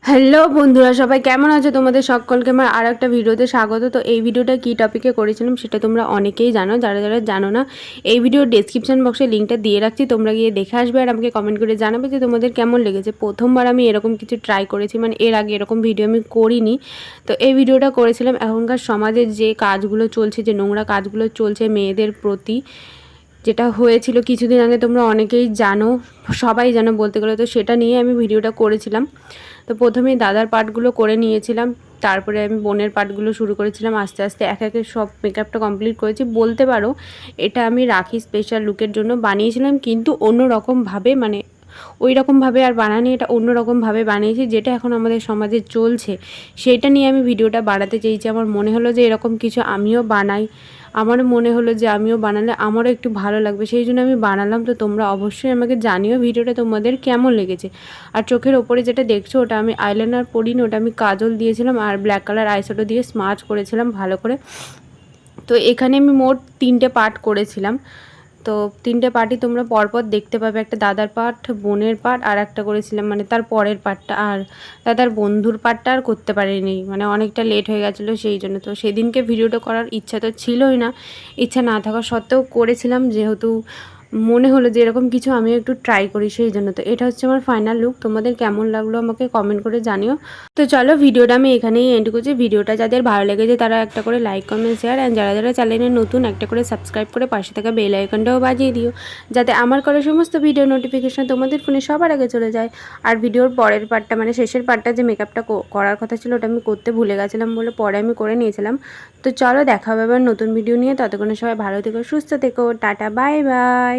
Hello বন্ধুরা, সবাই কেমন আছো? তোমাদের সকলকে আমার আর একটা ভিডিওতে স্বাগত। তো এই ভিডিওটা কী টপিকে করেছিলাম সেটা তোমরা অনেকেই জানো। যারা যারা জানো না, এই ভিডিওর ডেসক্রিপশন বক্সে লিঙ্কটা দিয়ে রাখছি, তোমরা গিয়ে দেখে আসবে আর আমাকে কমেন্ট করে জানাবে যে তোমাদের কেমন লেগেছে। প্রথমবার আমি এরকম কিছু ট্রাই করেছি, মানে এর আগে এরকম ভিডিও আমি করিনি। তো এই ভিডিওটা করেছিলাম এখনকার সমাজের যে কাজগুলো চলছে, যে নোংরা কাজগুলো চলছে মেয়েদের প্রতি, যেটা হয়েছিল কিছুদিন আগে, তোমরা অনেকেই জানো, সবাই জানো বলতে গেলে। তো সেটা নিয়ে আমি ভিডিওটা করেছিলাম। তো প্রথমেই দাদার পার্টগুলো করে নিয়েছিলাম, তারপরে আমি বোনের পার্টগুলো শুরু করেছিলাম। আস্তে আস্তে এক একে সব মেকআপটা কমপ্লিট করেছি বলতে পারো। এটা আমি রাখি স্পেশাল লুকের জন্য বানিয়েছিলাম, কিন্তু অন্য রকমভাবে, মানে ওই রকমভাবে আর বানানি, এটা অন্য রকমভাবে বানিয়েছি, যেটা এখন আমাদের সমাজে চলছে সেটা নিয়ে আমি ভিডিওটা বাড়াতে চেয়েছি। আমার মনে হলো যে এরকম কিছু আমিও বানাই, আমারও মনে হলো যে আমিও বানালে আমারও একটু ভালো লাগবে, সেই জন্য আমি বানালাম। তো তোমরা অবশ্যই আমাকে জানিও ভিডিওটা তোমাদের কেমন লেগেছে। আর চোখের ওপরে যেটা দেখছো ওটা আমি আইলাইনার পরিনি, ওটা আমি কাজল দিয়েছিলাম আর ব্ল্যাক কালার আইশ্যাডো দিয়ে স্মাচ করেছিলাম ভালো করে। তো এখানে আমি মোট 3টে পার্ট করেছিলাম। তো 3টে পার্টই তোমরা পরপর দেখতে পাবে। একটা দাদার পার্ট, বোনের পার্ট, আর একটা করেছিলাম মানে তার পরের পার্টটা। আর দাদার বন্ধুর পার্টটা আর করতে পারিনি, মানে অনেকটা লেট হয়ে গেছিলো সেই জন্য। তো সেদিনকে ভিডিওটা করার ইচ্ছা তো ছিলই না, ইচ্ছা না থাকা সত্ত্বেও করেছিলাম, যেহেতু মনে হলো যে এরকম কিছু আমিও একটু ট্রাই করি সেই জন্য। তো এটা হচ্ছে আমার ফাইনাল লুক। তোমাদের কেমন লাগলো আমাকে কমেন্ট করে জানিও। তো চলো, ভিডিওটা আমি এখানেই এন্ড করছি। ভিডিওটা যাদের ভালো লেগেছে তারা একটা করে লাইক, কমেন্ট, শেয়ার, অ্যান্ড যারা যারা চ্যানেলে নতুন একটা করে সাবস্ক্রাইব করে পাশে থাকা বেল আইকনটাও বাজিয়ে দিও, যাতে আমার করা সমস্ত ভিডিও নোটিফিকেশন তোমাদের ফোনে সবার আগে চলে যায়। আর ভিডিওর পরের পার্টটা, মানে শেষের পার্টটা, যে মেকআপটা করার কথা ছিল ওটা আমি করতে ভুলে গেছিলাম বলে পরে আমি করে নিয়েছিলাম। তো চলো, দেখা হবে আবার নতুন ভিডিও নিয়ে। ততক্ষণে সবাই ভালো থেকো, সুস্থ থেকো, টাটা, বাই বাই।